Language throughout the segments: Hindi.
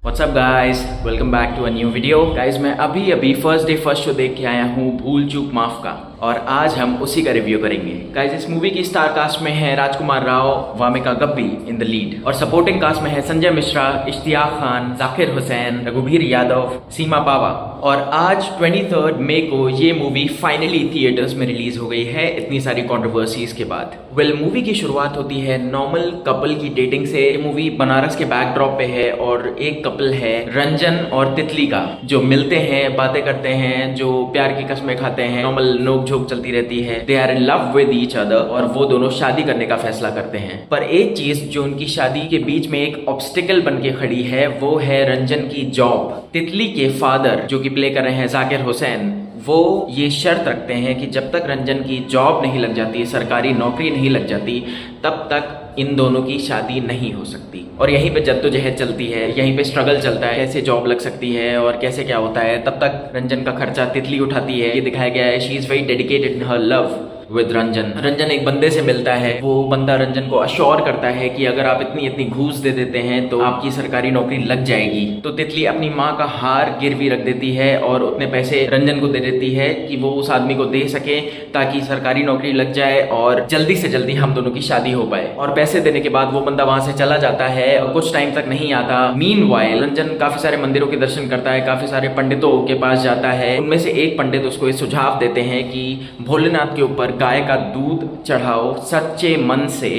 WhatsApp guys, welcome back to a new video. Guys मैं अभी फर्स्ट डे फर्स्ट शो देख के आया हूँ भूल चूक माफ का, और आज हम उसी का रिव्यू करेंगे। गाइस इस मूवी की स्टार कास्ट में है Rajkummar Rao, Wamiqa Gabbi in the lead, और सपोर्टिंग कास्ट में है संजय मिश्रा, इश्तियाक खान, जाकिर हुसैन, रघुवीर यादव, सीमा पावा। और आज 23 मई को ये मूवी फाइनली थिएटर्स में रिलीज हो गई है इतनी सारी कंट्रोवर्सीज के बाद। मूवी की शुरुआत होती है नॉर्मल कपल की डेटिंग से। ये मूवी बनारस के बैकड्रॉप पे है और एक कपल है रंजन और तितली का, जो मिलते हैं, बातें करते हैं, जो प्यार की कसमें खाते हैं, नॉर्मल नोक झोंक चलती रहती है। They are in love with each other और वो दोनों शादी करने का फैसला करते हैं। पर एक चीज जो उनकी शादी के बीच में एक ऑब्स्टिकल बन के खड़ी है वो है रंजन की जॉब। तितली के फादर जो कि प्ले कर रहे हैं जाकिर हुसैन, वो ये शर्त रखते हैं कि जब तक रंजन की जॉब नहीं लग जाती, सरकारी नौकरी नहीं लग जाती, तब तक इन दोनों की शादी नहीं हो सकती। और यहीं पे जद्दोजहद चलती है, यहीं पे स्ट्रगल चलता है, कैसे जॉब लग सकती है और कैसे क्या होता है। तब तक रंजन का खर्चा तितली उठाती है। ये दिखाया गया है she is very dedicated in her love with Ranjan. Ranjan एक बंदे से मिलता है, वो बंदा रंजन को अश्योर करता है कि अगर आप इतनी इतनी घूस दे देते हैं तो आपकी सरकारी नौकरी लग जाएगी। तो तितली अपनी माँ का हार गिरवी रख देती है और उतने पैसे रंजन को दे देती है कि वो उस आदमी को दे सके ताकि सरकारी नौकरी लग जाए और जल्दी से जल्दी हम दोनों की शादी हो पाए। और पैसे देने के बाद वो बंदा वहां से चला जाता है और कुछ टाइम तक नहीं आता। मीनवाइल रंजन काफी सारे मंदिरों के दर्शन करता है, काफी सारे पंडितों के पास जाता है। उनमें से एक पंडित उसको ये सुझाव देते हैं कि भोलेनाथ के ऊपर गाय का दूध चढ़ाओ सच्चे मन से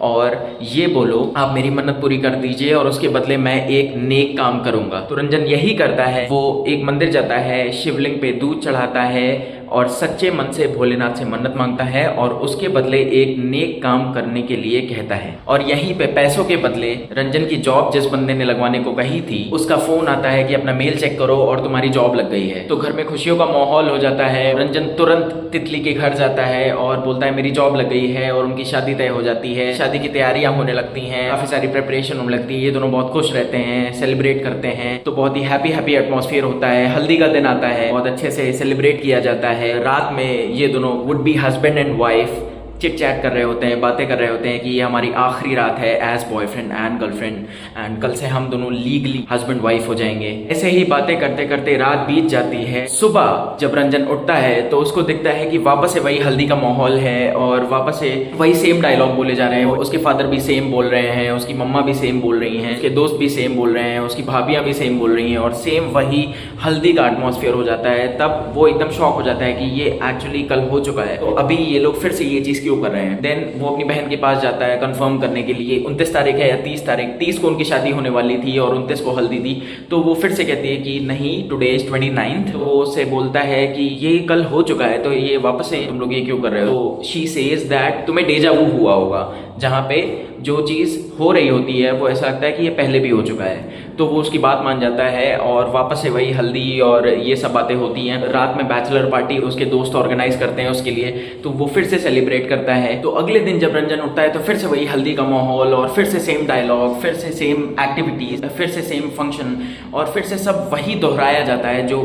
और ये बोलो आप मेरी मन्नत पूरी कर दीजिए और उसके बदले मैं एक नेक काम करूंगा। तो रंजन यही करता है, वो एक मंदिर जाता है, शिवलिंग पे दूध चढ़ाता है और सच्चे मन से भोलेनाथ से मन्नत मांगता है और उसके बदले एक नेक काम करने के लिए कहता है। और यहीं पे पैसों के बदले रंजन की जॉब जिस बंदे ने लगवाने को कही थी उसका फोन आता है कि अपना मेल चेक करो और तुम्हारी जॉब लग गई है। तो घर में खुशियों का माहौल हो जाता है। रंजन तुरंत तितली के घर जाता है और बोलता है मेरी जॉब लग गई है, और उनकी शादी तय हो जाती है। शादी की तैयारियां होने लगती हैं, काफी सारी प्रिपरेशन होने लगती है। ये दोनों बहुत खुश रहते हैं, सेलिब्रेट करते हैं। तो बहुत ही हैप्पी एटमॉस्फेयर होता है। हल्दी का दिन आता है, बहुत अच्छे से सेलिब्रेट किया जाता है। रात में ये दोनों would be husband and wife chit chat कर रहे होते हैं, बातें कर रहे होते हैं कि ये हमारी आखिरी रात है as boyfriend and girlfriend, and कल से हम दोनों लीगली हस्बैंड वाइफ हो जाएंगे। ऐसे ही बातें करते करते रात बीत जाती है। सुबह जब रंजन उठता है तो उसको दिखता है कि वापस से वही हल्दी का माहौल है और वापस से वही सेम डायलॉग बोले जा रहे हैं। उसके फादर भी सेम बोल रहे हैं, उसकी मम्मा भी सेम बोल रही हैं, उसके दोस्त भी सेम बोल रहे हैं, उसकी भाभियां भी सेम बोल रही हैं, और सेम वही हल्दी का एटमॉस्फेयर हो जाता है। तब वो एकदम शॉक हो जाता है कि ये एक्चुअली कल हो चुका है, तो अभी ये लोग फिर से ये चीज क्यों कर रहे हैं। देन वो अपनी बहन के पास जाता है कंफर्म करने के लिए। 29 तारीख है या 30 तारीख, 30 को उनकी शादी होने वाली थी और 29 को हल्दी थी। तो वो फिर से कहती है कि नहीं, टुडे इज 29। तो वो उससे बोलता है कि ये कल हो चुका है, तो ये वापस से तुम लोग ये क्यों कर रहे हो। तो शी सेज दैट तुम्हें डेजा वू हुआ होगा, जहां पे जो चीज हो रही होती है वो ऐसा लगता है कि ये पहले भी हो चुका है। तो वो उसकी बात मान जाता है और वापस से वही हल्दी और ये सब बातें होती हैं। रात में बैचलर पार्टी उसके दोस्त ऑर्गेनाइज करते हैं उसके लिए, तो वो फिर से सेलिब्रेट करता है। तो अगले दिन जब रंजन उठता है तो फिर से वही हल्दी का माहौल और फिर से सेम डायलॉग, फिर से सेम एक्टिविटीज, फिर से सेम फंक्शन, और फिर से सब वही दोहराया जाता है जो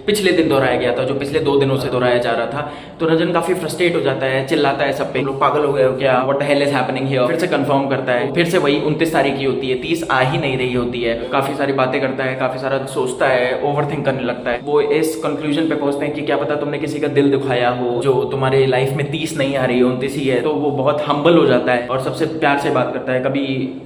पिछले दिन दोहराया गया था, जो पिछले 2 दिनों से दोहराया जा रहा था। तो रंजन काफी फ्रस्ट्रेट हो जाता है, चिल्लाता है सब पे, लोग पागल हो गए हो क्या, what the hell is happening here. फिर से कंफर्म करता है, फिर से वही 29 तारीख की होती है, 30 आ ही नहीं रही होती है। काफी सारी बातें करता है, काफी सारा सोचता है, ओवरथिंक करने लगता है। वो इस कंक्लूजन पे पहुंचते हैं कि क्या पता तुमने किसी का दिल दुखाया हो, जो तुम्हारे लाइफ में 30 नहीं आ रही है, 29 ही है। तो वो बहुत हम्बल हो जाता है और सबसे प्यार से बात करता है, कभी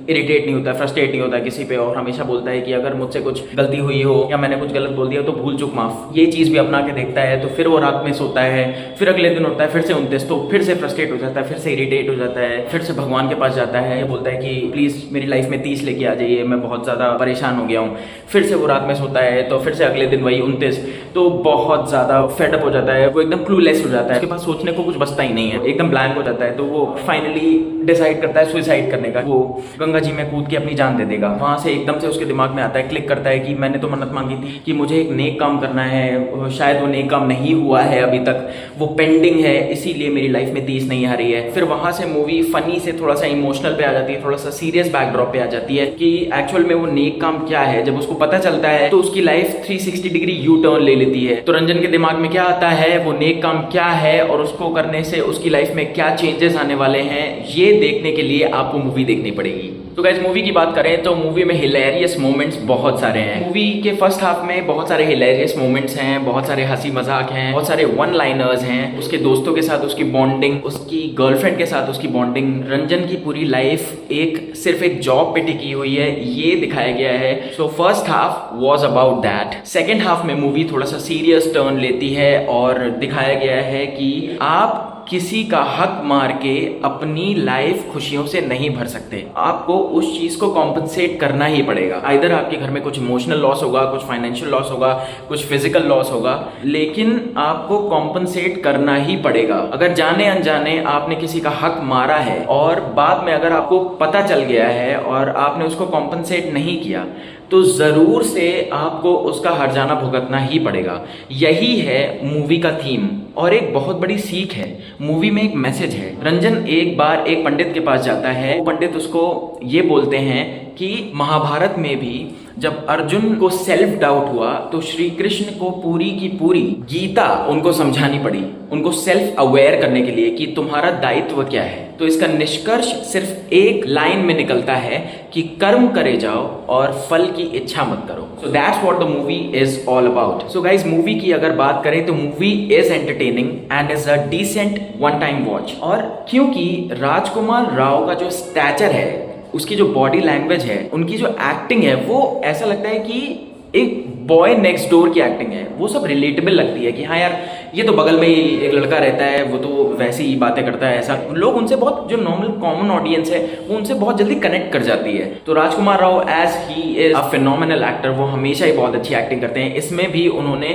इरिटेट नहीं होता, फ्रस्ट्रेट नहीं होता किसी पे, और हमेशा बोलता है कि अगर मुझसे कुछ गलती हुई हो या मैंने कुछ गलत बोल दिया तो भूल चूक माफ, ये चीज भी अपना के देखता है। तो फिर वो रात में सोता है, फिर अगले दिन होता है फिर से 29, तो फिर से फ्रस्ट्रेट हो जाता है, फिर से इरिटेट हो जाता है, फिर से भगवान के पास जाता है, बोलता है कि प्लीज मेरी लाइफ में 30 लेके आ जाइए, मैं बहुत ज्यादा परेशान हो गया हूँ। फिर से वो रात में सोता है, तो फिर से अगले दिन वही 29, तो बहुत ज्यादा फेडअप हो जाता है, वो एकदम क्लूलेस हो जाता है, उसके पास सोचने को कुछ बचता ही नहीं है, एकदम ब्लैंक हो जाता है। तो वो फाइनली डिसाइड करता है सुसाइड करने का, वो गंगा जी में कूद के अपनी जान दे देगा। वहां से एकदम से उसके दिमाग में आता है, क्लिक करता है कि मैंने तो मन्नत मांगी थी कि मुझे एक नेक काम करना है, शायद वो नेक काम नहीं हुआ है अभी तक, वो पेंडिंग है, इसीलिए मेरी लाइफ में 30 नहीं आ रही है। फिर वहां से मूवी फनी से थोड़ा सा इमोशनल पे आ जाती है, थोड़ा सा सीरियस बैकड्रॉप पे आ जाती है कि एक्चुअल में वो नेक काम क्या है। जब उसको पता चलता है तो उसकी लाइफ 360 डिग्री यू टर्न ले लेती है। तो रंजन के दिमाग में क्या आता है, वो नेक काम क्या है और उसको करने से उसकी लाइफ में क्या चेंजेस आने वाले हैं, ये देखने के लिए आपको मूवी देखनी पड़ेगी। तो गाइस मूवी की बात करें तो मूवी में हिलेरियस मोमेंट्स बहुत सारे हैं। मूवी के फर्स्ट हाफ में बहुत सारे हिलेरियस मोमेंट्स हैं, बहुत सारे हंसी मजाक हैं, बहुत सारे वन लाइनर्स हैं। उसके दोस्तों के साथ उसकी बॉन्डिंग, उसकी गर्लफ्रेंड के साथ उसकी बॉन्डिंग, रंजन की पूरी लाइफ सिर्फ एक जॉब पे टिकी हुई है, ये दिखाया गया है। So first half was about that. Second half में मूवी थोड़ा सा सीरियस टर्न लेती है और दिखाया गया है कि आप किसी का हक मार के अपनी लाइफ खुशियों से नहीं भर सकते। आपको उस चीज को कॉम्पनसेट करना ही पड़ेगा। आइदर आपके घर में कुछ इमोशनल लॉस होगा, कुछ फाइनेंशियल लॉस होगा, कुछ फिजिकल लॉस होगा, लेकिन आपको कॉम्पनसेट करना ही पड़ेगा। अगर जाने अनजाने आपने किसी का हक मारा है और बाद में अगर आपको पता चल गया है और आपने उसको कॉम्पनसेट नहीं किया, तो जरूर से आपको उसका हर्जाना भुगतना ही पड़ेगा। यही है मूवी का थीम और एक बहुत बड़ी सीख है। मूवी में एक मैसेज है। रंजन एक बार एक पंडित के पास जाता है। वो पंडित उसको ये बोलते हैं कि महाभारत में भी जब अर्जुन को सेल्फ डाउट हुआ तो श्री कृष्ण को पूरी की पूरी गीता उनको समझानी पड़ी, उनको सेल्फ अवेयर करने के लिए कि तुम्हारा दायित्व क्या है। तो इसका निष्कर्ष सिर्फ एक लाइन में निकलता है कि कर्म करे जाओ और फल की इच्छा मत करो। So that's what the movie is all about. So guys movie की अगर बात करें तो movie is entertaining and is a decent one time watch. और क्योंकि राजकुमार राव का जो स्टैचर है, उसकी जो बॉडी लैंग्वेज है, उनकी जो एक्टिंग है, वो ऐसा लगता है कि एक बॉय नेक्स्ट डोर की एक्टिंग है। वो सब रिलेटेबल लगती है कि हाँ यार ये तो बगल में ही एक लड़का रहता है, वो तो वैसी ही बातें करता है। ऐसा लोग उनसे बहुत, जो नॉर्मल कॉमन ऑडियंस है वो उनसे बहुत जल्दी कनेक्ट कर जाती है। तो Rajkummar Rao as he is a phenomenal actor, वो हमेशा ही बहुत अच्छी एक्टिंग करते हैं। इसमें भी उन्होंने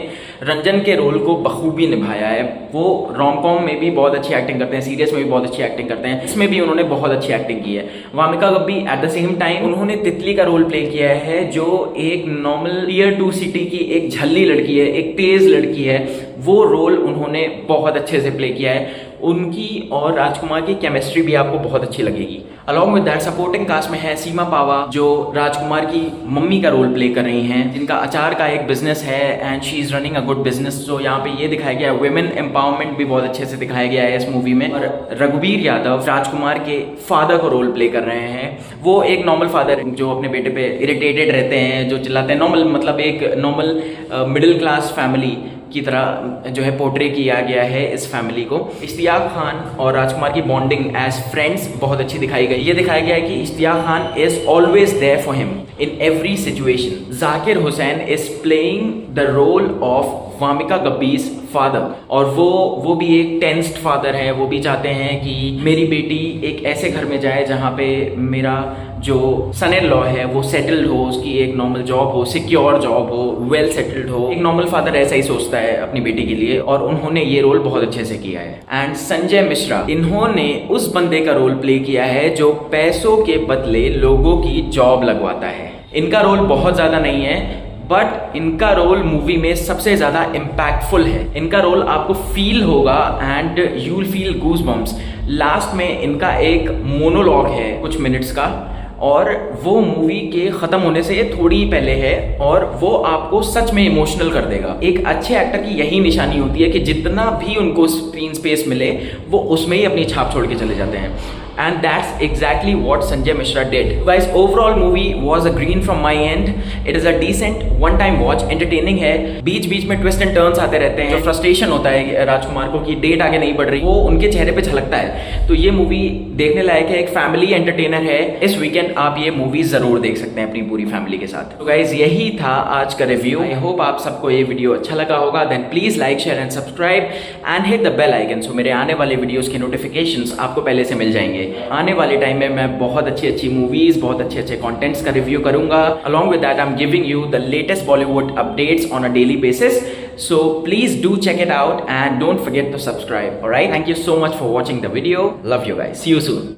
रंजन के रोल को बखूबी निभाया है। वो रोम कॉम में भी बहुत अच्छी एक्टिंग करते हैं, सीरियस में भी बहुत अच्छी एक्टिंग करते हैं। इसमें भी उन्होंने बहुत अच्छी एक्टिंग की है। Wamiqa Gabbi at the same time उन्होंने तितली का रोल प्ले किया है, जो एक नॉर्मल टीयर 2 सिटी की एक झल्ली लड़की है, एक तेज लड़की है। वो रोल उन्होंने बहुत अच्छे से प्ले किया है। उनकी और राजकुमार की केमिस्ट्री भी आपको बहुत अच्छी लगेगी। Along with that supporting cast में है सीमा पावा, जो राजकुमार की मम्मी का रोल प्ले कर रही हैं, जिनका अचार का एक बिजनेस है and she is running a good business. जो यहाँ पे ये दिखाया गया है, वुमेन एम्पावरमेंट भी बहुत अच्छे से दिखाया गया है इस मूवी में। और रघुबीर यादव राजकुमार के फादर को रोल प्ले कर रहे हैं। वो एक नॉर्मल फादर जो अपने बेटे पे इरिटेटेड रहते हैं, जो चिल्लाते हैं, नॉर्मल मतलब एक नॉर्मल मिडिल क्लास फैमिली की तरह जो है पोर्ट्रे किया गया है इस फैमिली को। इश्तियाक खान और राजकुमार की बॉन्डिंग एज फ्रेंड्स बहुत अच्छी दिखाई गई। ये दिखाया गया है कि Ishtiaq Khan is always there for him in every situation. Zakir Hussain is playing the role of Wamiqa Gabbi's father, और वो भी एक टेंस्ड फादर है। वो भी चाहते हैं कि मेरी बेटी एक ऐसे घर में जाए जहाँ पे मेरा जो सन इन लॉ है वो सेटल्ड हो, उसकी एक नॉर्मल जॉब हो, सिक्योर जॉब हो, वेल सेटल्ड हो। एक नॉर्मल फादर ऐसा ही सोचता है अपनी बेटी के लिए, और उन्होंने ये रोल बहुत अच्छे से किया है। एंड संजय मिश्रा, इन्होंने उस बंदे का रोल प्ले किया है जो पैसों के बदले लोगों की जॉब लगवाता है। इनका रोल बहुत ज्यादा नहीं है, बट इनका रोल मूवी में सबसे ज्यादा इम्पैक्टफुल है। इनका रोल आपको फील होगा and you will feel goose bumps. Last में इनका एक मोनोलॉग है कुछ मिनट्स का, और वो मूवी के खत्म होने से थोड़ी पहले है, और वो आपको सच में इमोशनल कर देगा। एक अच्छे एक्टर की यही निशानी होती है कि जितना भी उनको स्क्रीन स्पेस मिले वो उसमें ही अपनी छाप छोड़ के चले जाते हैं। And that's exactly what Sanjay Mishra did. Guys, overall movie was a green from my end. It is a decent one-time watch, entertaining है। बीच बीच में ट्विस्ट एंड टर्न्स आते रहते हैं। जो फ्रस्ट्रेशन होता है राजकुमार को कि डेट आगे नहीं बढ़ रही, वो उनके चेहरे पे झलकता है। तो ये मूवी देखने लायक है, एक फैमिली एंटरटेनर है। इस वीकेंड आप ये मूवी जरूर देख सकते हैं अपनी पूरी फैमिली के साथ। तो गाइज यही था आज का रिव्यू। आई होप आप सबको ये वीडियो अच्छा लगा होगा। Then please like, share and subscribe and hit the bell icon, so मेरे आने वाले वीडियोस के नोटिफिकेशंस आपको पहले से मिल जाएंगे। आने वाले टाइम में मैं बहुत अच्छी मूवीज, बहुत अच्छे कंटेंट्स का रिव्यू करूंगा। Along with that I am giving you the latest Bollywood updates on a daily basis, so please do check it out and don't forget to subscribe. All right, thank you so much for watching the video. Love you guys, see you soon.